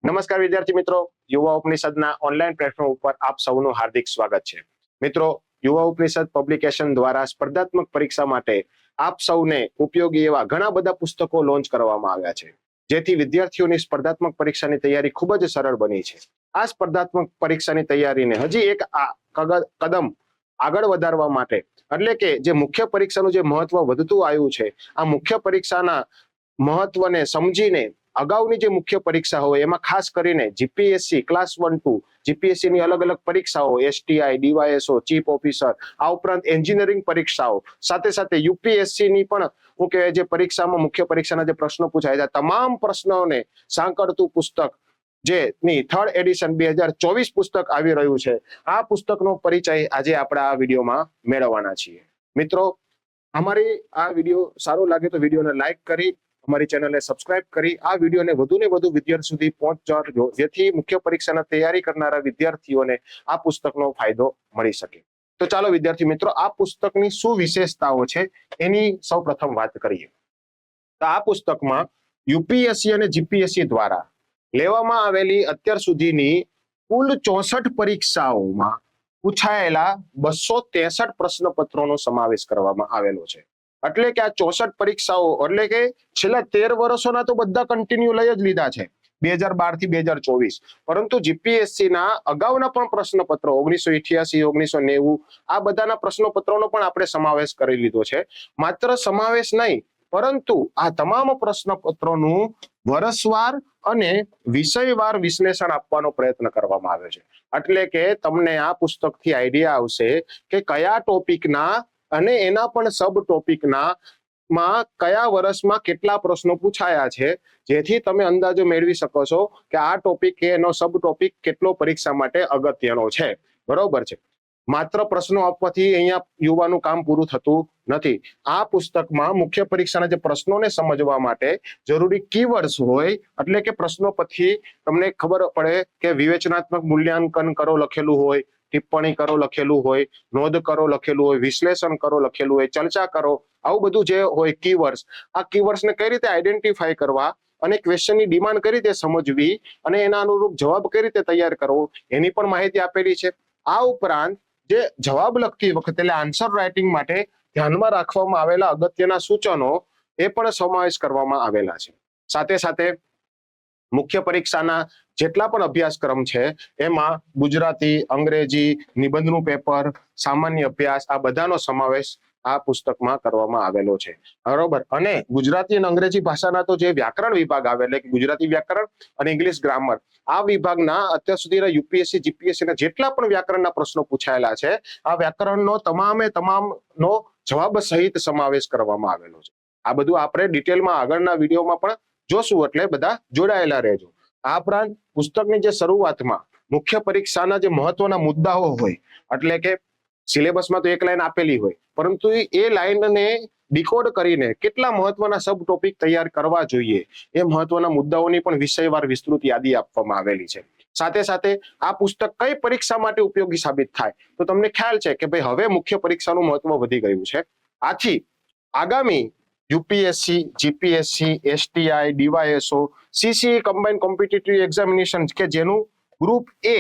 નમસ્કાર વિદ્યાર્થી મિત્રો, યુવા ઉપનિષદના ઓનલાઈન પ્લેટફોર્મ ઉપર આપ સૌનું હાર્દિક સ્વાગત છે. મિત્રો, યુવા ઉપનિષદ પબ્લિકેશન દ્વારા સ્પર્ધાત્મક પરીક્ષા માટે આપ સૌને ઉપયોગી એવા ઘણા બધા પુસ્તકો લોન્ચ કરવામાં આવ્યા છે, જેથી વિદ્યાર્થીઓની સ્પર્ધાત્મક પરીક્ષાની તૈયારી ખૂબ જ સરળ બની છે. આ સ્પર્ધાત્મક પરીક્ષાની તૈયારીને હજી એક કદમ આગળ વધારવા માટે, એટલે કે જે મુખ્ય પરીક્ષાનું જે મહત્વ વધતું આવ્યું છે, આ મુખ્ય પરીક્ષાના મહત્વને સમજીને અગાઉની જે મુખ્ય પરીક્ષા હોય એમાં ખાસ કરીને જીપીએસસી ક્લાસ 1-2 જીપીએસસી ની અલગ અલગ પરીક્ષાઓ, એસટીઆઈ, ડીવાયએસઓ, ચીફ ઓફિસર, આ ઉપરાંત એન્જિનિયરિંગ પરીક્ષાઓ, સાથે સાથે યુપીએસસી ની પણ શું કહેવાય જે પરીક્ષામાં મુખ્ય પરીક્ષાના જે પ્રશ્નો પૂછાય છે, તમામ પ્રશ્નોને સાંકળતું પુસ્તક જે ની 3rd એડિશન 2024 પુસ્તક આવી રહ્યું છે. આ પુસ્તકનો પરિચય આજે આપણે આ વિડીયોમાં મેળવવાના છીએ. મિત્રો, અમારી આ વિડીયો સારો લાગે તો વિડીયોને લાઈક કરી, અમારી ચેનલને સબસ્ક્રાઇબ કરી આ વિડીયોને વધુ ને વધુ વિદ્યાર્થી સુધી પહોંચાડજો, જેથી મુખ્ય પરીક્ષાના તૈયારી કરનારા વિદ્યાર્થીઓને આ પુસ્તકનો ફાયદો મળી શકે. તો ચાલો વિદ્યાર્થી મિત્રો, આ પુસ્તકની શું વિશેષતાઓ છે એની સૌ પ્રથમ વાત કરીએ. તો આ પુસ્તકમાં યુપીએસસી અને જીપીએસસી દ્વારા લેવામાં આવેલી અત્યાર સુધીની કુલ 64 પરીક્ષાઓમાં પૂછાયેલા 263 પ્રશ્નપત્રોનો સમાવેશ કરવામાં આવેલો છે. એટલે કે આ 64 પરીક્ષાઓ એટલે કે છેલ્લા 13 વર્ષોના તો બધા કન્ટિન્યુ લઈ જ લીધા છે, 2012 થી 2024, પરંતુ જીપીએસસી ના અગાઉના પણ પ્રશ્નપત્રો 1988, 1990 આ બધાના પ્રશ્નપત્રોનો પણ આપણે સમાવેશ કરી લીધો છે. માત્ર સમાવેશ નહીં, પરંતુ આ તમામ પ્રશ્નપત્રોનું વર્ષવાર અને વિષયવાર વિશ્લેષણ આપવાનો પ્રયત્ન કરવામાં આવ્યો છે. એટલે કે તમને આ પુસ્તકથી આઈડિયા આવશે કે કયા ટોપિકના અને એના પણ સબ ટોપિકના માં કયા વર્ષમાં કેટલા પ્રશ્નો પૂછાયા છે, જેથી તમે અંદાજો મેળવી શકો છો કે આ ટોપિક કે એનો સબ ટોપિક કેટલો પરીક્ષા માટે અગત્યનો છે. બરોબર છે. માત્ર પ્રશ્નો આપવાથી અહીંયા યુવાનું કામ પૂરું થતું નથી. આ પુસ્તકમાં મુખ્ય પરીક્ષાના જે પ્રશ્નોને સમજવા માટે જરૂરી કીવર્ડ્સ હોય, એટલે કે પ્રશ્નો પછી તમને ખબર પડે કે વિવેચનાત્મક મૂલ્યાંકન કરો લખેલું હોય, ટિપ્પણી કરો લખેલું હોય, નોંધ કરો લખેલું હોય, વિશ્લેષણ કરો લખેલું હોય, ચર્ચા કરો, આવું બધું જે હોય કીવર્ડ્સ, આ કીવર્ડ્સને કઈ રીતે આઈડેન્ટિફાઈ કરવા અને ક્વેશ્ચનની ડિમાન્ડ કઈ રીતે સમજવી અને એના અનુરૂપ જવાબ કઈ રીતે તૈયાર કરવો એની પણ માહિતી આપેલી છે. આ ઉપરાંત જે જવાબ લખતી વખતે એટલે આન્સર રાઇટિંગ માટે ધ્યાનમાં રાખવામાં આવેલા અગત્યના સૂચનો એ પણ સમાવેશ કરવામાં આવેલા છે. સાથે સાથે મુખ્ય પરીક્ષાના જેટલા પણ અભ્યાસક્રમ છે એમાં ગુજરાતી, અંગ્રેજી, નિબંધનું પેપર, સામાન્ય અભ્યાસ આ બધાનો સમાવેશ આ પુસ્તકમાં કરવામાં આવેલો છે. બરોબર. અને ગુજરાતી અને અંગ્રેજી ભાષાના તો જે વ્યાકરણ વિભાગ આવે, એટલે કે ગુજરાતી વ્યાકરણ અને ઇંગ્લિશ ગ્રામર, આ વિભાગના અત્યાર સુધીના યુપીએસસી જીપીએસસી ના જેટલા પણ વ્યાકરણના પ્રશ્નો પૂછાયેલા છે, આ વ્યાકરણનો તમામનો જવાબ સહિત સમાવેશ કરવામાં આવેલો છે. આ બધું આપણે ડિટેલમાં આગળના વિડીયોમાં પણ જોશું, એટલે બધા જોડાયેલા રહેજો. આ ઉપરાંત પુસ્તકની જે શરૂઆતમાં મુખ્ય પરીક્ષાના જે મહત્વના મુદ્દાઓ હોય, એટલે કે સિલેબસમાં તો એક લાઈન આપેલી હોય, પરંતુ એ લાઈનને ડીકોડ કરીને કેટલા મહત્વના સબ ટોપિક તૈયાર કરવા જોઈએ એ મહત્વના મુદ્દાઓની પણ વિષયવાર વિસ્તૃત યાદી આપવામાં આવેલી છે. સાથે સાથે આ પુસ્તક કઈ પરીક્ષા માટે ઉપયોગી સાબિત થાય તો તમને ખ્યાલ છે કે ભાઈ હવે મુખ્ય પરીક્ષાનું મહત્વ વધી ગયું છે. આથી આગામી UPSC, GPSC, STI, DYSO, CCE combined competitive examination કે જેનું ગ્રુપ એ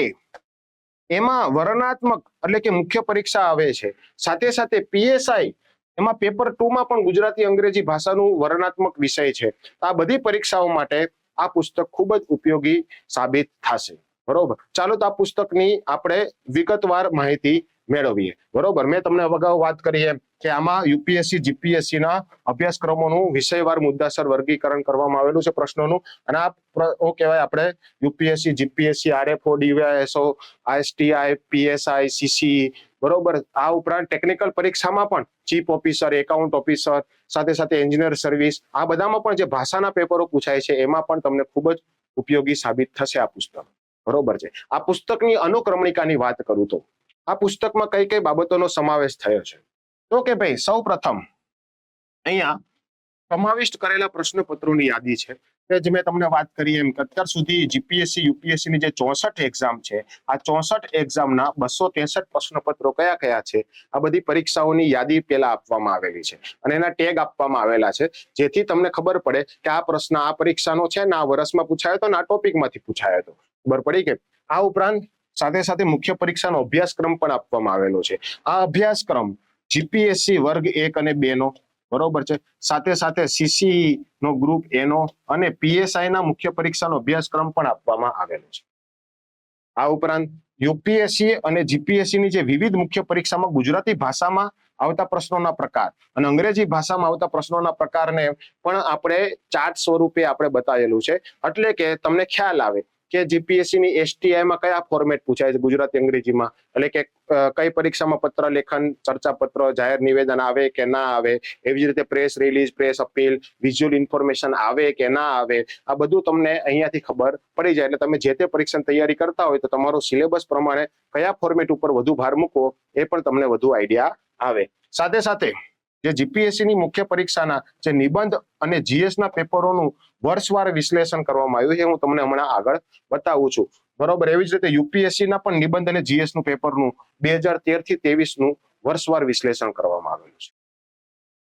એમાં વર્ણનાત્મક એટલે કે મુખ્ય પરીક્ષા આવે છે, સાથે સાથે પીએસઆઈ એમાં પેપર 2 માં પણ ગુજરાતી અંગ્રેજી ભાષાનું વર્ણનાત્મક વિષય છે. આ બધી પરીક્ષાઓ માટે આ પુસ્તક ખૂબ જ ઉપયોગી સાબિત થશે. બરોબર. ચાલો તો આ પુસ્તકની આપણે વિગતવાર માહિતી મેળવીએ. બરોબર. મેં તમને અગાઉ વાત કરી એમ કે આમાં યુપીએસસી જીપીએસસી ના અભ્યાસક્રમોનું વિષયવાર મુદ્દાસર વર્ગીકરણ કરવામાં આવેલું છે પ્રશ્નોનું. અને આ કહેવાય આપણે UPSC, GPSC, RFO, DYSO, ISTI, PSI, CCE, બરોબર. આ ઉપરાંત ટેકનિકલ પરીક્ષામાં પણ ચીફ ઓફિસર, એકાઉન્ટ ઓફિસર, સાથે સાથે એન્જિનિયર સર્વિસ, આ બધામાં પણ જે ભાષાના પેપરો પૂછાય છે એમાં પણ તમને ખૂબ જ ઉપયોગી સાબિત થશે આ પુસ્તક. બરોબર છે. આ પુસ્તકની અનુક્રમણિકાની વાત કરું તો આ પુસ્તકમાં કઈ કઈ બાબતોનો સમાવેશ થયો છે તો કે ભાઈ સૌ પ્રથમ અહીંયા સમાવિષ્ટ કરેલા પ્રશ્નપત્રોની યાદી છે. કે જે મેં તમને વાત કરી એમ કે અત્યાર સુધી જીપીએસસી યુપીએસસી ની જે 64 એક્ઝામ છે, આ 64 એક્ઝામના 263 પ્રશ્નપત્રો કયા કયા છે, આ બધી પરીક્ષાઓની યાદી પહેલા આપવામાં આવેલી છે અને એના ટેગ આપવામાં આવેલા છે, જેથી તમને ખબર પડે કે આ પ્રશ્ન આ પરીક્ષાનો છે ને આ વર્ષમાં પૂછાયો હતો ને આ ટોપિકમાંથી પૂછાયો હતો. ખબર પડી કે આ ઉપરાંત સાથે સાથે મુખ્ય પરીક્ષાનો અભ્યાસક્રમ પણ આપવામાં આવેલો છે. આ અભ્યાસક્રમ જીપીએસસી વર્ગ 1 અને 2 નો, બરોબર છે, સાથે સાથે સીસીઈ નો ગ્રુપ એનો અને પીએસઆઈ ના મુખ્ય પરીક્ષાનો અભ્યાસક્રમ પણ આપવામાં આવેલો છે. આ ઉપરાંત યુપીએસસી અને જીપીએસસી ની જે વિવિધ મુખ્ય પરીક્ષામાં ગુજરાતી ભાષામાં આવતા પ્રશ્નોના પ્રકાર અને અંગ્રેજી ભાષામાં આવતા પ્રશ્નોના પ્રકારને પણ આપણે ચાર્ટ સ્વરૂપે આપણે બતાવેલું છે, એટલે કે તમને ખ્યાલ આવે કે જીપીએસસી ની એસટીઆઈ માં કયા ફોર્મેટ પૂછાય છે ગુજરાતી અંગ્રેજીમાં, એટલે કે કઈ પરીક્ષામાં પત્ર લેખન, ચર્ચા પત્ર, જાહેર નિવેદન આવે કે ના આવે, એવી જ રીતે press release, press appeal, visual information આવે કે ના આવે, આ બધું તમને અહીંયાથી ખબર પડી જાય. એટલે તમે જે તે પરીક્ષાની તૈયારી કરતા હોય તો તમારો સિલેબસ પ્રમાણે કયા ફોર્મેટ ઉપર વધુ ભાર મૂકવો એ પણ તમને વધુ આઈડિયા આવે. સાથે સાથે જે જીપીએસસી ની મુખ્ય પરીક્ષાના જે નિબંધ અને જીએસ ના પેપરોનું વર્ષવાર વિશ્લેષણ કરવામાં આવ્યું છે, હું તમને હમણાં આગળ બતાવું છું. બરોબર, એવી જ રીતે યુપીએસસી ના પણ નિબંધ અને જીએસ નું પેપરનું 2013 થી 23 નું વર્ષવાર વિશ્લેષણ કરવામાં આવેલું છે.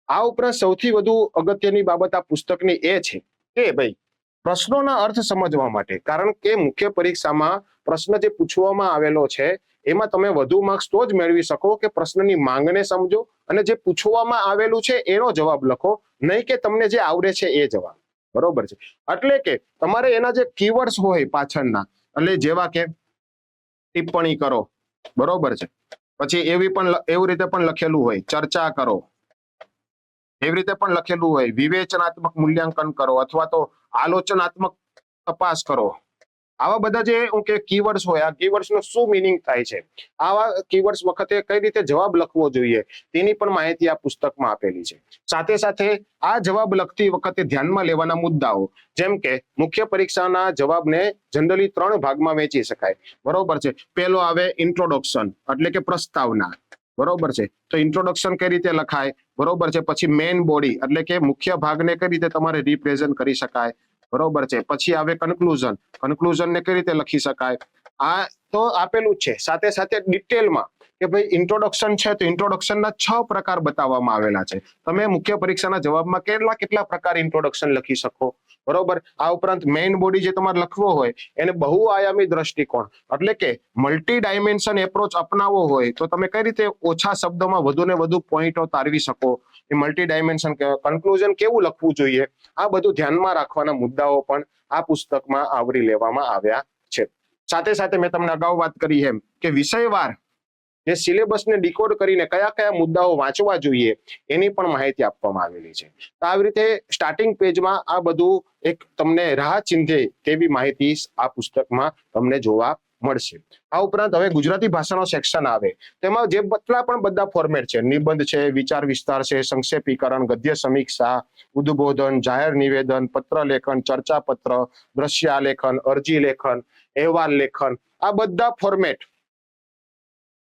આ ઉપરાંત સૌથી વધુ અગત્યની બાબત આ પુસ્તકની એ છે કે ભાઈ પ્રશ્નોના અર્થ સમજવા માટે, કારણ કે મુખ્ય પરીક્ષામાં પ્રશ્ન જે પૂછવામાં આવેલો છે એમાં તમે વધુ માર્ક્સ તો જ મેળવી શકો કે પ્રશ્નની માંગને સમજો અને જે પૂછવામાં આવેલું છે એનો જવાબ લખો, નહીં કે તમને જે આવડે છે એ જવાબ. બરોબર છે, એટલે કે તમારે એના જે કીવર્ડ્સ હોય પાછળના, એટલે જેવા કે ટિપ્પણી કરો, બરોબર છે, પછી એવી રીતે પણ લખેલું હોય ચર્ચા કરો, એવી રીતે પણ લખેલું હોય વિવેચનાત્મક મૂલ્યાંકન કરો અથવા તો આલોચનાત્મક તપાસ કરો. આવા બધા જે કે કીવર્ડ્સ હોય, આ કીવર્ડ્સ નો શું મિનિંગ થાય છે, આવા કીવર્ડ્સ વખતે કઈ રીતે જવાબ લખવો જોઈએ તેની પણ માહિતી આ પુસ્તકમાં આપેલી છે. સાથે સાથે આ જવાબ લખતી વખતે ધ્યાનમાં લેવાના મુદ્દાઓ, જેમ કે મુખ્ય પરીક્ષાના જવાબને જનરલી 3 ભાગમાં વહેંચી શકાય. બરોબર છે, પહેલો આવે ઇન્ટ્રોડક્શન એટલે કે પ્રસ્તાવના, બરોબર છે, તો ઇન્ટ્રોડક્શન કઈ રીતે લખાય, બરોબર છે, પછી મેઇન બોડી એટલે કે મુખ્ય ભાગને કઈ રીતે તમારે રિપ્રેઝન્ટ કરી શકાય, બરોબર છે, પછી આવે કન્ક્લુઝન, કન્ક્લુઝન ને કઈ રીતે લખી શકાય, આ તો આપેલું જ છે. સાથે સાથે ડિટેલમાં કે ભાઈ ઇન્ટ્રોડક્શન છે તો ઇન્ટ્રોડક્શનના 6 પ્રકાર બતાવવામાં આવેલા છે. તમે મુખ્ય પરીક્ષાના જવાબમાં કેટલા પ્રકાર ઇન્ટ્રોડક્શન લખી શકો, બરોબર. આ ઉપરાંત મેઇન બોડી જે તમારે લખવો હોય એને બહુઆયામી દ્રષ્ટિકોણ એટલે કે મલ્ટી ડાયમેન્શન એપ્રોચ અપનાવવો હોય તો તમે કઈ રીતે ઓછા શબ્દોમાં વધુ ને વધુ પોઈન્ટો તારવી શકો, એ મલ્ટી ડાયમેન્શન કન્ક્લુઝન કેવું લખવું જોઈએ, આ બધું ધ્યાનમાં રાખવાના મુદ્દાઓ પણ આ પુસ્તકમાં આવરી લેવામાં આવ્યા છે. સાથે સાથે મેં તમને અગાઉ વાત કરી એમ કે વિષયવાર જે સિલેબસને ડીકોડ કરીને કયા કયા મુદ્દાઓ વાંચવા જોઈએ એની પણ માહિતી આપવામાં આવેલી છે. તો આવી રીતે સ્ટાર્ટિંગ પેજમાં આ બધું એક તમને રાહ ચિંધે તેવી માહિતી આ પુસ્તકમાં તમને જોવા મળશે. આ ઉપરાંત હવે ગુજરાતી ભાષાનો સેક્શન આવે, તેમાં જે પણ બધા ફોર્મેટ છે, નિબંધ છે, વિચાર વિસ્તાર છે, સંક્ષેપીકરણ, ગદ્ય સમીક્ષા, ઉદ્બોધન, જાહેર નિવેદન, પત્ર લેખન, ચર્ચા પત્ર, દ્રશ્યાલેખન, અરજી લેખન, અહેવાલ લેખન, આ બધા ફોર્મેટ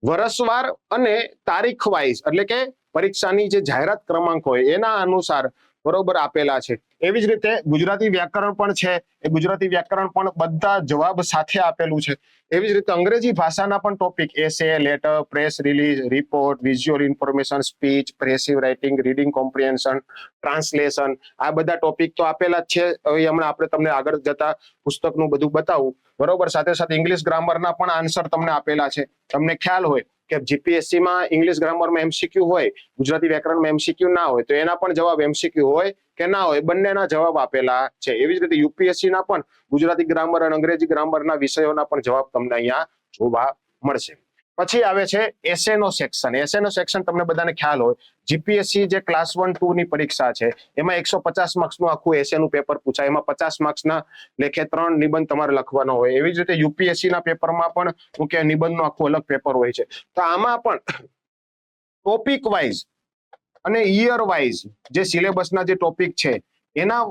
વર્ષવાર અને તારીખ વાઇઝ એટલે કે પરીક્ષાની જે જાહેરાત ક્રમાંક હોય એના અનુસાર બરોબર આપેલા છે. એવી જ રીતે ગુજરાતી વ્યાકરણ પણ છે, એ ગુજરાતી વ્યાકરણ પણ બધા જવાબ સાથે આપેલું છે. એવી જ રીતે અંગ્રેજી ભાષાના પણ topic essay, letter, press release, report, visual information, speech, precis writing, reading comprehension, translation, આ બધા ટોપિક તો આપેલા જ છે. હવે હમણાં આપણે તમને આગળ જતા પુસ્તકનું બધું બતાવું, બરોબર. સાથે સાથે ઇંગ્લિશ ગ્રામરના પણ આન્સર તમને આપેલા છે. તમને ખ્યાલ હોય કે જીપીએસસી માં ઇંગ્લિશ ગ્રામરમાં એમસીક્યુ હોય, ગુજરાતી વ્યાકરણમાં એમસીક્યુ ના હોય, તો એના પણ જવાબ એમસીક્યુ હોય કે ના હોય, બંનેના જવાબ આપેલા છે. એવી જ રીતે યુપીએસસી ના પણ ગુજરાતી ગ્રામર અને અંગ્રેજી ગ્રામરના વિષયોના પણ જવાબ તમને અહીંયા જોવા મળશે. પછી આવે છે એસેનો સેક્શન. એસેનો સેક્શન તમને બધાને ખ્યાલ હોય, જીપીએસસી જે ક્લાસ 1, 2 ની પરીક્ષા છે એમાં 150 માર્ક્સનું આખું એસેનું પેપર પૂછાય, એમાં 50 માર્ક્સના લેખે 3 નિબંધ તમારે લખવાનો હોય. એવી જ રીતે યુપીએસસી ના પેપરમાં પણ મુખ્ય નિબંધનું આખું અલગ પેપર હોય છે. તો આમાં પણ ટોપિક વાઇઝ અને યર વાઇઝ જે સિલેબસના જે ટોપિક છે એના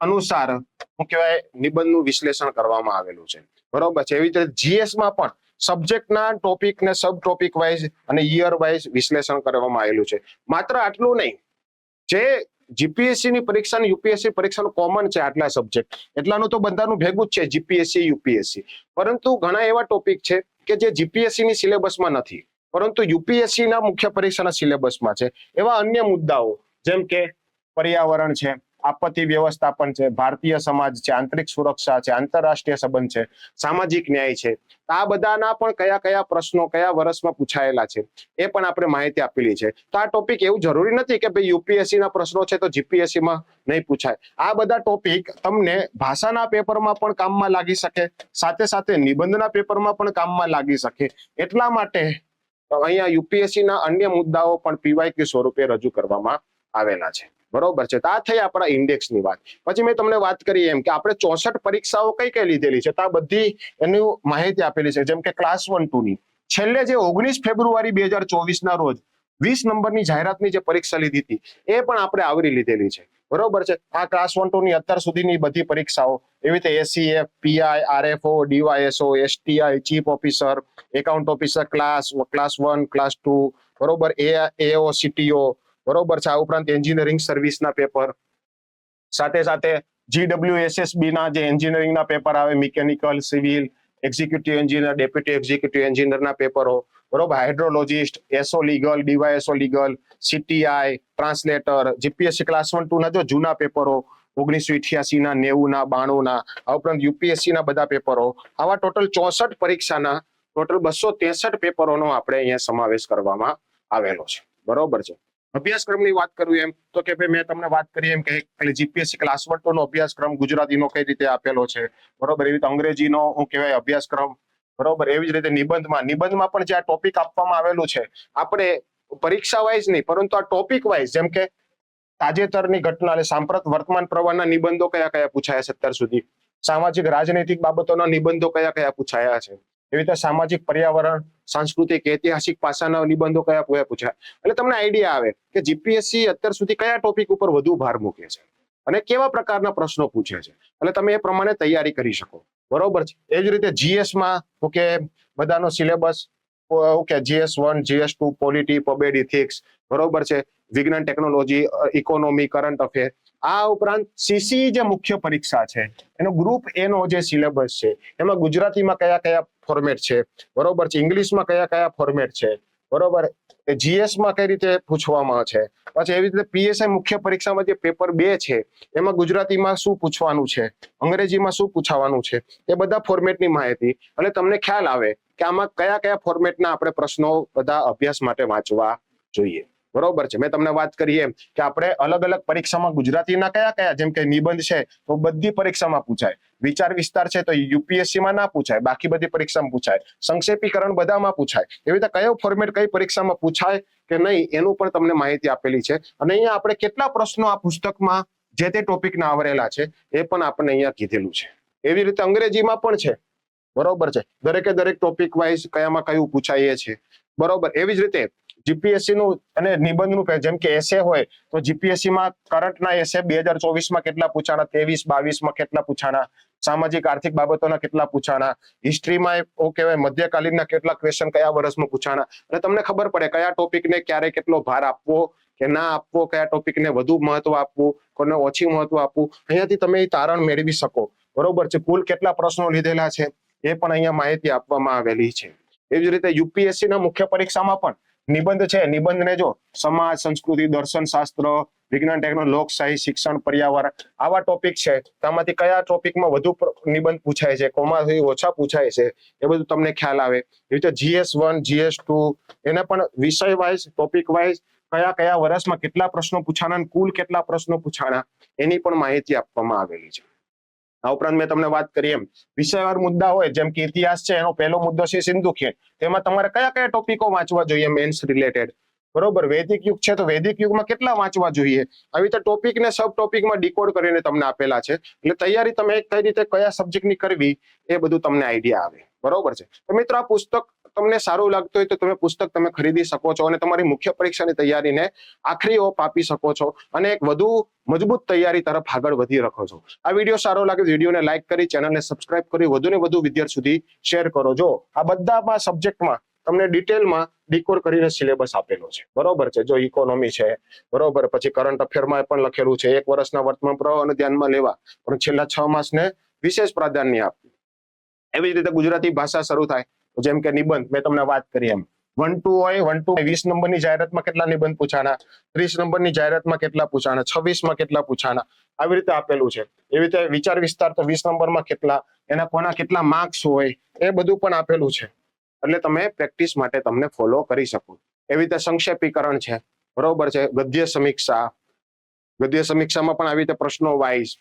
અનુસાર શું કહેવાય નિબંધનું વિશ્લેષણ કરવામાં આવેલું છે, બરોબર છે. એવી રીતે જીએસમાં પણ સબ્જેક્ટના ટોપિક ને સબ ટોપિક વાઇઝ અને યર વાઇઝ વિશ્લેષણ કરવામાં આવેલું છે. માત્ર આટલું નહીં, જે જીપીએસસી ની પરીક્ષા અને યુપીએસસી પરીક્ષાનું કોમન છે આટલા સબ્જેક્ટ, એટલાનું તો બધાનું ભેગું જ છે જીપીએસસી યુપીએસસી. પરંતુ ઘણા એવા ટોપિક છે કે જે જીપીએસસી ની સિલેબસમાં નથી પરંતુ યુપીએસસી ના મુખ્ય પરીક્ષાના સિલેબસમાં છે. એવા અન્ય મુદ્દાઓ જેમ કે પર્યાવરણ છે, આપત્તિ વ્યવસ્થાપન છે, ભારતીય સમાજ છે, આંતરિક સુરક્ષા છે, આંતરરાષ્ટ્રીય સંબંધ છે, સામાજિક ન્યાય છે, આ બધાના પણ કયા કયા પ્રશ્નો કયા વર્ષમાં પૂછાયેલા છે એ પણ આપણે માહિતી આપેલી છે. તો આ ટોપિક એવું જરૂરી નથી કે ભાઈ યુપીએસસી ના પ્રશ્નો છે તો જીપીએસસી માં નહીં પૂછાય. આ બધા ટોપિક તમને ભાષાના પેપરમાં પણ કામમાં લાગી શકે, સાથે સાથે નિબંધના પેપરમાં પણ કામમાં લાગી શકે. એટલા માટે અહીંયા યુપીએસસી ના અન્ય મુદ્દાઓ પણ પીવાયક્યુ સ્વરૂપે રજૂ કરવામાં આવેલા છે. બરોબર છે. તો આ થઈ આપણા ઇન્ડેક્સની વાત. પછી મેં તમને વાત કરી એમ કે આપણે 64 પરીક્ષાઓ કઈ કઈ લીધેલી છે તો આ બધી એની માહિતી આપેલી છે. જેમ કે ક્લાસ 1-2 ની છેલ્લે જે 19 ફેબ્રુઆરી 2024 ના રોજ 20 નંબરની જાહેરાતની જે પરીક્ષા લીધી હતી એ પણ આપણે આવરી લીધેલી છે. બરોબર છે. આ ક્લાસ 1-2 ની અત્યાર સુધીની બધી પરીક્ષાઓ એવી રીતે ACF, PI, RFO, DYSO, STI, chief officer, account officer class 1, class 2, બરોબર, એઓ, સીટીઓ, બરોબર છે. આ ઉપરાંત એન્જિનિયરિંગ સર્વિસના પેપર, સાથે સાથે જીડબ્લ્યુએસએસબી ના જે એન્જિનિયરિંગના પેપર આવે, mechanical, civil, executive engineer, deputy executive એન્જિનિયરના પેપરો, બરોબર, hydrologist, ASO legal, DYSO legal, CTI, translator, GPSC class 1-2 ના જો જૂના પેપરો 1988 ના, 90 ના, 92 ના, આ ઉપરાંત યુપીએસસી ના બધા પેપરો, આવા ટોટલ 64 પરીક્ષાના ટોટલ 263 પેપરોનો આપણે અહીંયા સમાવેશ કરવામાં આવેલો છે. બરોબર છે. અભ્યાસક્રમની વાત કરું એમ તો કે ભાઈ મેં તમને વાત કરી એમ કે જીપીએસસી ક્લાસ 1-2 નો અભ્યાસક્રમ ગુજરાતીનો કઈ રીતે આપેલો છે, બરોબર, એવી રીતે અંગ્રેજીનો શું કહેવાય અભ્યાસક્રમ, બરોબર, એવી જ રીતે નિબંધમાં પણ જે આ ટોપિક આપવામાં આવેલું છે આપણે પરીક્ષા વાઇઝ નહીં પરંતુ આ ટોપિક વાઇઝ, જેમ કે તાજેતરની ઘટના એટલે સાંપ્રત વર્તમાન પ્રવાહના નિબંધો કયા કયા પૂછાયા છે અત્યાર સુધી, સામાજિક રાજનૈતિક બાબતોના નિબંધો કયા કયા પૂછાયા છે, એવી રીતે સામાજિક, પર્યાવરણ, સાંસ્કૃતિક, ઐતિહાસિક પાસાના નિબંધો કયા કયા પૂછાયા, એટલે તમને આઈડિયા આવે કે જીપીએસસી અત્યાર સુધી કયા ટોપિક ઉપર વધુ ભાર મૂકે છે અને કેવા પ્રકારના પ્રશ્નો પૂછે છે, એટલે તમે એ પ્રમાણે તૈયારી કરી શકો. બરોબર છે. એ જ રીતે જીએસમાં ઓકે બધાનો syllabus okay, GS1, GS2, polity, પબેડ, ઇથિક્સ, બરોબર છે, વિજ્ઞાન ટેકનોલોજી, ઇકોનોમી, કરંટ અફેર. આ ઉપરાંત સીસી જે મુખ્ય પરીક્ષા છે એનો ગ્રુપ એ નો જે સિલેબસ છે એમાં ગુજરાતીમાં કયા કયા ફોર્મેટ છે, બરોબર છે, ઇંગ્લિશમાં કયા કયા ફોર્મેટ છે, બરોબર, જીએસમાં કઈ રીતે પૂછવામાં છે, પછી એવી રીતે પીએસઆઈ મુખ્ય પરીક્ષામાં જે પેપર 2 છે એમાં ગુજરાતીમાં શું પૂછવાનું છે, અંગ્રેજીમાં શું પૂછવાનું છે, એ બધા ફોર્મેટની માહિતી, અને તમને ખ્યાલ આવે કે આમાં કયા કયા ફોર્મેટના આપણે પ્રશ્નો બધા અભ્યાસ માટે વાંચવા જોઈએ. બરોબર છે. મેં તમને વાત કરી એમ કે આપણે અલગ અલગ પરીક્ષામાં ગુજરાતીના કયા કયા, જેમ કે નિબંધ છે તો બધી પરીક્ષામાં પૂછાય, વિચાર વિસ્તાર છે તો યુપીએસસીમાં ના પૂછાય, બાકી બધી પરીક્ષામાં પૂછાય, સંક્ષેપીકરણ બધામાં પૂછાય. એવી રીતે કયો ફોર્મેટ કઈ પરીક્ષામાં પૂછાય કે નહીં એનું પણ તમને માહિતી આપેલી છે. અને અહીંયા આપણે કેટલા પ્રશ્નો આ પુસ્તકમાં જે તે ટોપિકના આવરેલા છે એ પણ આપણને અહીંયા કીધેલું છે. એવી રીતે અંગ્રેજીમાં પણ છે. બરોબર છે. દરેકે દરેક ટોપિક વાઇઝ કયામાં કયું પૂછાય છે. બરોબર. એવી જ રીતે જીપીએસસી નું અને નિબંધનું, જેમ કે એસે હોય તો જીપીએસસીમાં કરંટના એસે 2024માં કેટલા પૂછાણા, 23-22માં કેટલા પૂછાણા, સામાજિક આર્થિક બાબતોના કેટલા પૂછાણા, હિસ્ટ્રીમાં કહેવાય મધ્યકાલીનના કેટલા ક્વેશ્ચન કયા વર્ષમાં પૂછાણા, અને તમને ખબર પડે કયા ટોપિકને ક્યારે કેટલો ભાર આપવો કે ના આપવો, કયા ટોપિકને વધુ મહત્વ આપવું, કોને ઓછી મહત્વ આપવું, અહીંયાથી તમે એ તારણ મેળવી શકો. બરોબર છે. કુલ કેટલા પ્રશ્નો લીધેલા છે એ પણ અહીંયા માહિતી આપવામાં આવેલી છે. એવી જ રીતે યુપીએસસી ના મુખ્ય પરીક્ષામાં પણ નિબંધ છે. નિબંધને જો સમાજ, સંસ્કૃતિ, દર્શન શાસ્ત્ર, વિજ્ઞાન ટેકનોલોજી, લોકશાહી, શિક્ષણ, પર્યાવરણ, આવા ટોપિક છે. આમાંથી કયા ટોપિકમાં વધુ નિબંધ પૂછાય છે, કોમાંથી ઓછા પૂછાય છે, એ બધું તમને ખ્યાલ આવે. એ રીતે GS1, GS2 એને પણ વિષય વાઇઝ, ટોપિક વાઇઝ કયા કયા વર્ષમાં કેટલા પ્રશ્નો પૂછાણા, કુલ કેટલા પ્રશ્નો પૂછાણા એની પણ માહિતી આપવામાં આવેલી છે. આ ઉપરાંત મેં તમને વાત કરી એમ વિષયવાર મુદ્દા હોય, જેમ કે ઇતિહાસ છે એનો પહેલો મુદ્દો છે સિંધુ ખીણ, તેમાં તમારે કયા કયા ટોપિકો વાંચવા જોઈએ મેન્સ રિલેટેડ, બરોબર. વૈદિક યુગ છે તો વૈદિક યુગમાં કેટલા વાંચવા જોઈએ, આવી રીતે ટોપિકને સબ ટોપિકમાં ડીકોડ કરીને તમને આપેલા છે. એટલે તૈયારી તમે કઈ રીતે કયા સબ્જેક્ટની કરવી એ બધું તમને આઈડિયા આવે. બરોબર છે. તો મિત્રો, આ પુસ્તક તમને સારું લાગતું હોય તો તમે પુસ્તક તમે ખરીદી શકો છો અને તમારી મુખ્ય પરીક્ષાની તૈયારીને આખરી ઓપ આપી શકો છો અને એક વધુ મજબૂત તૈયારી તરફ આગળ વધી શકો છો. આ વિડીયો સારો લાગે વિડીયોને લાઈક કરી, ચેનલને સબસ્ક્રાઇબ કરી વધુ ને વધુ વિદ્યાર્થી સુધી શેર કરો. જો આ બધામાં સબ્જેક્ટમાં તમને ડિટેલમાં ડીકોડ કરીને સિલેબસ આપેલો છે, બરોબર છે. જો ઇકોનોમી છે, બરોબર, પછી કરંટ અફેરમાં પણ લખેલું છે, 1 વર્ષના વર્તમાન પ્રવાહોને ધ્યાનમાં લેવા પણ છેલ્લા 6 માસને વિશેષ પ્રાધાન્ય આપવું. એવી જ રીતે ગુજરાતી ભાષા શરૂ થાય, જેમ કે નિબંધ મેં તમને વાત કરી એમ 1-2 હોય, 1-2 20 નંબરની જાહેરાતમાં કેટલા નિબંધ પૂછાના, 30 નંબરની જાહેરાતમાં કેટલા પૂછાના, 26માં કેટલા પૂછાના, આવી રીતે આપેલું છે. એવી રીતે વિચાર વિસ્તાર તો 20 નંબરમાં કેટલા, એના કોના કેટલા માર્ક્સ હોય, એ બધું પણ આપેલું છે. એટલે તમે પ્રેક્ટિસ માટે તમને ફોલો કરી શકો. એવી રીતે સંક્ષેપીકરણ છે, બરોબર છે. ગદ્ય સમીક્ષામાં પણ આવી રીતે પ્રશ્નો વાઇઝ,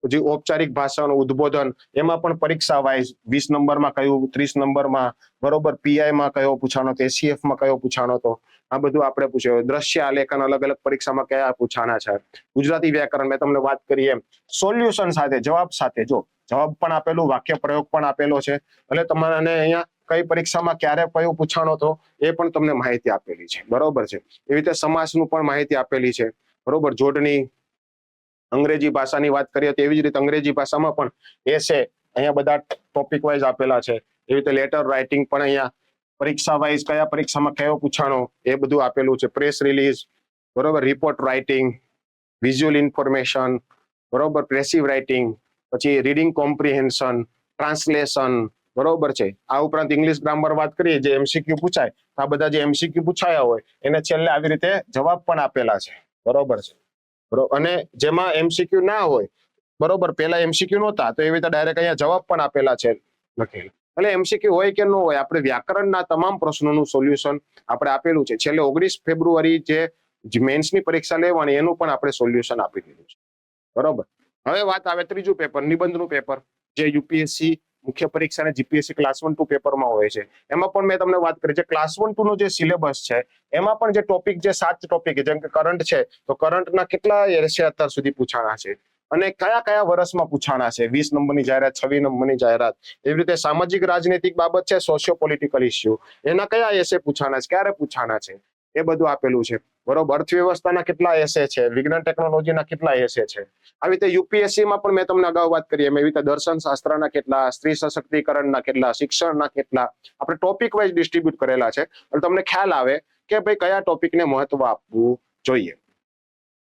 જે ઔપચારિક ભાષાનું ઉદ્બોધન એમાં પણ પરીક્ષા વાઇઝ 20 નંબરમાં કયું, 30 નંબરમાં, બરોબર, પીઆઈમાં કયો પૂછાનો હતો, એસીએફમાં કયો પૂછાનો હતો, આ બધું આપણે પૂછ્યું. દ્રશ્ય આલેખન અલગ અલગ પરીક્ષામાં કયા પૂછાના છે. ગુજરાતી વ્યાકરણ મેં તમને વાત કરી એમ સોલ્યુશન સાથે, જવાબ સાથે, જો જવાબ પણ આપેલું, વાક્ય પ્રયોગ પણ આપેલો છે. એટલે તમારે અહીંયા કઈ પરીક્ષામાં ક્યારે કયું પૂછાનો હતો એ પણ તમને માહિતી આપેલી છે, બરોબર છે. એવી રીતે સમાસનું પણ માહિતી આપેલી છે, બરોબર. જોડણી, અંગ્રેજી ભાષાની વાત કરીએ તો એવી જ રીતે અંગ્રેજી ભાષામાં પણ એસે અહીંયા બધા ટોપિક વાઇઝ આપેલા છે. એવી રીતે લેટર રાઇટિંગ પણ અહીંયા પરીક્ષા વાઇઝ કયા પરીક્ષામાં કયો પૂછાણો એ બધું આપેલું છે. પ્રેસ રિલીઝ, બરોબર, રિપોર્ટ રાઇટિંગ, વિઝ્યુઅલ ઇન્ફોર્મેશન, બરોબર, પ્રેસિવ રાઇટિંગ, પછી રીડિંગ કોમ્પ્રિહેન્શન, ટ્રાન્સલેશન, બરોબર છે. આ ઉપરાંત ઇંગ્લિશ ગ્રામર વાત કરીએ, જે એમસીક્યુ પૂછાય, આ બધા જે એમસીક્યુ પૂછાયા હોય એને છેલ્લે આવી રીતે જવાબ પણ આપેલા છે, બરોબર છે. અને જેમાં એમસીક્યુ ના હોય, બરોબર, પેલા એમસીક્યુ નહોતા તો એવી રીતે ડાયરેક્ટ અહીંયા જવાબ પણ આપેલા છે લખેલા. એટલે એમસીક્યુ હોય કે ન હોય, આપણે વ્યાકરણના તમામ પ્રશ્નોનું સોલ્યુશન આપણે આપેલું છે. છેલ્લે 19 ફેબ્રુઆરી જે મેન્સની પરીક્ષા લેવાની એનું પણ આપણે સોલ્યુશન આપી દીધું છે, બરોબર. હવે વાત આવે ત્રીજું પેપર, નિબંધનું પેપર, જે યુપીએસસી મુખ્ય પરીક્ષા અને જીપીએસસી ક્લાસ 1-2 પેપરમાં હોય છે. એમાં પણ મેં તમને વાત કરી છે, ક્લાસ 1-2 નો જે સિલેબસ છે એમાં પણ જે ટોપિક, જે 7 ટોપિક, જેમ કે કરંટ છે તો કરંટના કેટલા એસે અત્યાર સુધી પૂછાણા છે અને કયા કયા વર્ષમાં પૂછાણા છે, 20 નંબરની જાહેરાત, 26 નંબરની જાહેરાત. એવી રીતે સામાજિક રાજનૈતિક બાબત છે, સોશિયો પોલિટિકલ ઇસ્યુ, એના કયા એસે પૂછાણા છે, ક્યારે પૂછાણા છે, એ બધું આપેલું છે, બરોબર. અર્થવ્યવસ્થાના કેટલા એસે છે, વિજ્ઞાન ટેકનોલોજીના કેટલા એસે છે. આવી રીતે યુપીએસસીમાં પણ મેં તમને અગાઉ વાત કરી એમ એવી રીતે દર્શન શાસ્ત્રના કેટલા, સ્ત્રી સશક્તિકરણના કેટલા, શિક્ષણના કેટલા, આપણે ટોપિક વાઇઝ ડિસ્ટ્રીબ્યુટ કરેલા છે. એટલે તમને ખ્યાલ આવે કે ભાઈ કયા ટોપિકને મહત્વ આપવું જોઈએ.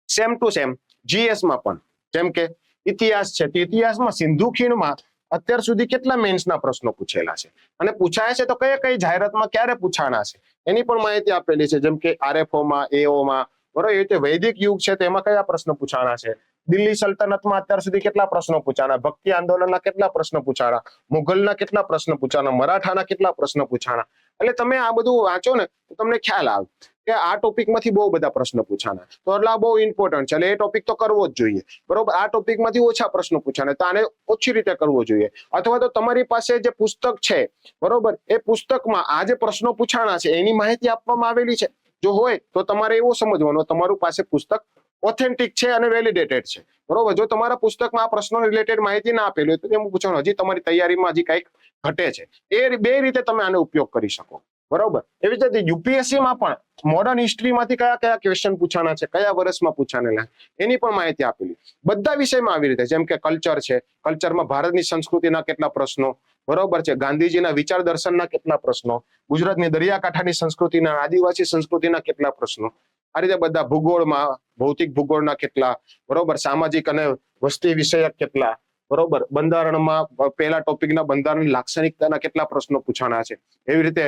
સેમ ટુ સેમ જીએસમાં પણ, જેમ કે ઇતિહાસ છે, તો ઇતિહાસમાં સિંધુ ખીણમાં અત્યાર સુધી કેટલા મેન્સના પ્રશ્નો પૂછેલા છે અને પૂછાય છે તો કઈ કઈ જાહેરાતમાં ક્યારે પૂછાણા છે એની પણ માહિતી આપેલી છે. જેમ કે આરએફઓમાં, એઓમાં, બરોબર. એ રીતે વૈદિક યુગ છે તેમાં કયા પ્રશ્નો પૂછાણા છે, દિલ્હી સલ્તનતમાં અત્યાર સુધી કેટલા પ્રશ્નો પૂછાણા, ભક્તિ આંદોલનના કેટલા પ્રશ્નો પૂછાણા, મુઘલના કેટલા પ્રશ્નો પૂછાણા, મરાઠાના કેટલા પ્રશ્નો પૂછાણા. એટલે તમે આ બધું વાંચો ને તો તમને ખ્યાલ આવે કે આ ટોપિકમાંથી બહુ બધા પ્રશ્નો પૂછાણા, તો એટલે આ બહુ ઇમ્પોર્ટન્ટ છે. એટલે એ ટોપિક તો કરવો જ જોઈએ, બરોબર. આ ટોપિકમાંથી ઓછા પ્રશ્નો પૂછાણા, તો આને ઓછી રીતે કરવો જોઈએ. અથવા તો તમારી પાસે જે પુસ્તક છે, બરોબર, એ પુસ્તકમાં આ જે પ્રશ્નો પૂછાણા છે એની માહિતી આપવામાં આવેલી છે. જો હોય તો તમારે એવું સમજવાનું તમારું પાસે પુસ્તક ઓથેન્ટિક છે અને વેલિડેટેડ છે, બરોબર. જો તમારા પુસ્તકમાં આ પ્રશ્નો રિલેટેડ માહિતી ના આપેલી હોય તો એમ પૂછવાનું, હજી તમારી તૈયારીમાં હજી કંઈક ઘટે છે. એ બે રીતે તમે આનો ઉપયોગ કરી શકો, બરોબર. એવી રીતે યુપીએસસીમાં પણ મોડર્ન હિસ્ટ્રીમાંથી કયા કયા ક્વેશ્ચન પૂછાના છે, કયા વર્ષમાં પૂછાનેલા, એની પણ માહિતી આપેલી. બધા વિષયમાં આવી રીતે, જેમ કે કલ્ચર છે, કલ્ચરમાં ભારતની સંસ્કૃતિના કેટલા પ્રશ્નો, બરોબર છે, ગાંધીજીના વિચાર દર્શનના કેટલા પ્રશ્નો, ગુજરાતની દરિયાકાંઠાની સંસ્કૃતિના, આદિવાસી સંસ્કૃતિના કેટલા પ્રશ્નો. આ રીતે બધા ભૂગોળમાં ભૌતિક ભૂગોળના કેટલા, બરોબર, સામાજિક અને વસ્તી વિષયક કેટલા, બરોબર. બંધારણમાં પહેલા ટોપિકના બંધારણની લાક્ષણિકતાના કેટલા પ્રશ્નો પૂછાણા છે. એવી રીતે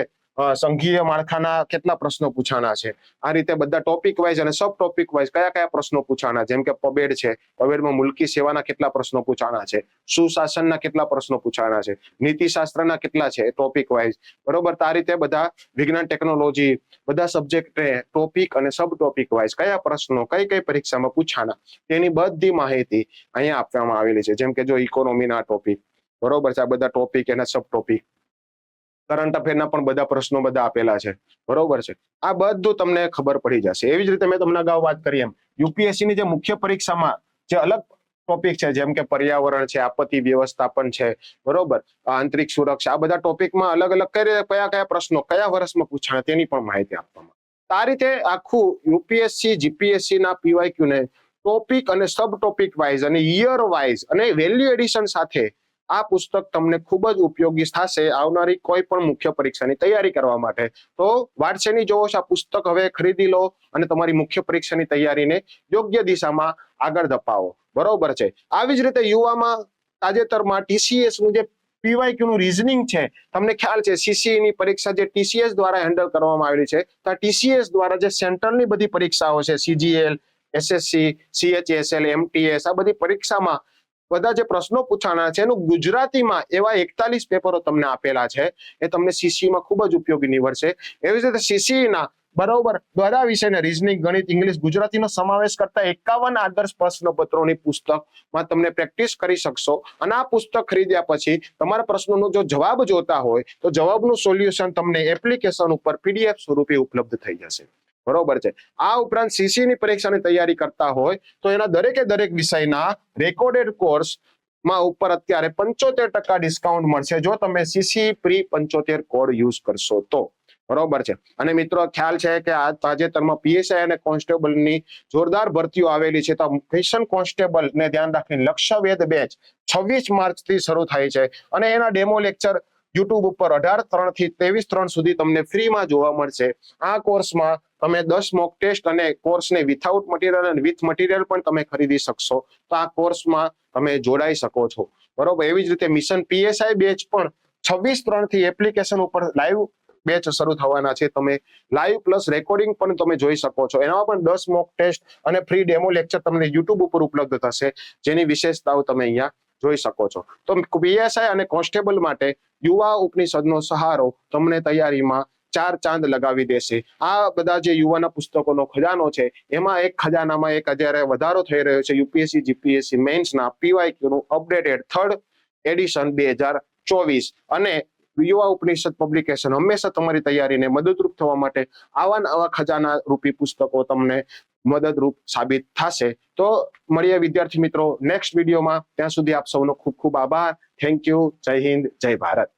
સંઘીય માળખાના કેટલા પ્રશ્નો પૂછાણા છે. આ રીતે બધા ટોપિક વાઇઝ અને સબ ટોપિક વાઇઝ કયા કયા પ્રશ્નો પૂછાણા, જેમ કે પબેડ છે, પબેડમાં મુલકી સેવાના કેટલા પ્રશ્નો પૂછાણા છે, સુશાસનના કેટલા પ્રશ્નો પૂછાણા છે, નીતિશાસ્ત્રના કેટલા છે ટોપિક વાઇઝ, બરોબર. તો આ રીતે બધા વિજ્ઞાન ટેકનોલોજી બધા સબ્જેક્ટે ટોપિક અને સબ ટોપિક વાઇઝ કયા પ્રશ્નો કઈ કઈ પરીક્ષામાં પૂછાણા તેની બધી માહિતી અહીંયા આપવામાં આવેલી છે. જેમ કે જો ઇકોનોમીના ટોપિક, બરોબર છે, આ બધા ટોપિક એના સબ ટોપિક, કરંટ અફેરના પણ બધા પ્રશ્નો બધા આપેલા છે, બરોબર છે. આ બધું તમને ખબર પડી જશે. એવી જ રીતે મેં તમને અગાઉ વાત કરી એમ યુપીએસસીની જે મુખ્ય પરીક્ષામાં જે અલગ ટોપિક છે, જેમ કે પર્યાવરણ છે, આપત્તિ વ્યવસ્થાપન છે, બરોબર, આંતરિક સુરક્ષા, આ બધા ટોપિકમાં અલગ અલગ કયા કયા પ્રશ્નો કયા વર્ષમાં પૂછાણા તેની પણ માહિતી આપવામાં. આ રીતે આખું યુપીએસસી જીપીએસસી ના પીવાયક્યુ ને ટોપિક અને સબ ટોપિક વાઇઝ અને યર વાઇઝ અને વેલ્યુ એડિશન સાથે આ પુસ્તક તમને ખૂબ જ ઉપયોગી થશે આવનારી કોઈ પણ મુખ્ય પરીક્ષાની તૈયારી કરવા માટે. તો વાટસેની જોવો આ પુસ્તક હવે ખરીદી લો અને તમારી મુખ્ય પરીક્ષાની તૈયારીને યોગ્ય દિશામાં આગળ ધપાવો. બરોબર છે. આવી જ રીતે યુવામાં તાજેતરમાં TCS નું જે PYQ નું રીઝનિંગ છે, તમને ખ્યાલ છે CCE ની પરીક્ષા જે TCS દ્વારા હેન્ડલ કરવામાં આવેલી છે, તો TCS દ્વારા જે સેન્ટ્રલની બધી પરીક્ષાઓ છે, CGL, SSC, CHSL, MTS, આ બધી પરીક્ષામાં બધા જે પ્રશ્નો પૂછાણા છે એનું ગુજરાતીમાં એવા 41 પેપરો તમને આપેલા છે, એ તમને CCE માં ખૂબ જ ઉપયોગી નીવડશે. એવી જ રીતે CCE ના બરોબર બધા વિષયના રીઝનિંગ, ગણિત, ઇંગ્લિશ, ગુજરાતીનો સમાવેશ કરતા 51 આદર્શ પ્રશ્નપત્રોની પુસ્તકમાં તમને પ્રેક્ટિસ કરી શકશો. અને આ પુસ્તક ખરીદ્યા પછી તમારા પ્રશ્નોનો જો જવાબ જોતા હોય તો જવાબનું સોલ્યુશન તમને એપ્લિકેશન ઉપર PDF સ્વરૂપે ઉપલબ્ધ થઈ જશે. બરોબર છે. આ ઉપરાંત CCE ની પરીક્ષાની તૈયારી કરતા હોય તો એના દરેક વિષયના રેકોર્ડેડ કોર્સ માં ઉપર અત્યારે 75% ડિસ્કાઉન્ટ મળશે જો તમે CCE પ્રી 75 કોડ યુઝ કરશો તો. બરોબર છે. અને મિત્રો ખ્યાલ છે કે આ તાજેતરમાં PSI અને કોન્સ્ટેબલની જોરદાર ભરતીઓ આવેલી છે, તો મિશન કોન્સ્ટેબલ ને ધ્યાન રાખીને લક્ષ્યવેધ બેચ 26 માર્ચથી શરૂ થાય છે અને એના ડેમો લેક્ચર YouTube ઉપર 18/3 થી 23/3 સુધી તમને ફ્રીમાં જોવા મળશે. આ કોર્સમાં તમે 10 મોક ટેસ્ટ અને કોર્સને વિથઆઉટ મટીરિયલ અને વિથ મટીરિયલ પણ તમે ખરીદી શકશો. તો આ કોર્સમાં તમે જોડાઈ શકો છો. બરોબર. એવી જ રીતે મિશન PSI બેચ પણ 26/3 થી એપ્લિકેશન ઉપર લાઈવ બેચ શરૂ થવાના છે. તમે લાઈવ પ્લસ રેકોર્ડિંગ પણ તમે જોઈ શકો છો. એમાં પણ 10 મોક ટેસ્ટ અને ફ્રી ડેમો લેક્ચર તમને YouTube ઉપર ઉપલબ્ધ થશે, જેની વિશેષતાઓ તમે અહીંયા જોઈ શકો છો. તો PSI અને કોન્સ્ટેબલ માટે યુવા ઉપનિષદનો સહારો તમને તૈયારીમાં 4 ચાંદ લગાવી દેશે. આ બધા જે યુવાના પુસ્તકોનો ખજાનો છે, એમાં એક ખજાનામાં એક અત્યારે વધારો થઈ રહ્યો છે. UPSC GPSC મેન્સના PYQ નું અપડેટેડ 3rd એડિશન 2024 અને યુવા ઉપનિષદ પબ્લિકેશન હંમેશા તમારી તૈયારીને મદદરૂપ થવા માટે આવા ખજાના રૂપી પુસ્તકો તમને મદદરૂપ સાબિત થશે. તો મળીએ વિદ્યાર્થી મિત્રો નેક્સ્ટ વિડીયોમાં. ત્યાં સુધી આપ સૌનો ખૂબ ખૂબ આભાર. Thank you. જય હિન્દ, જય ભારત.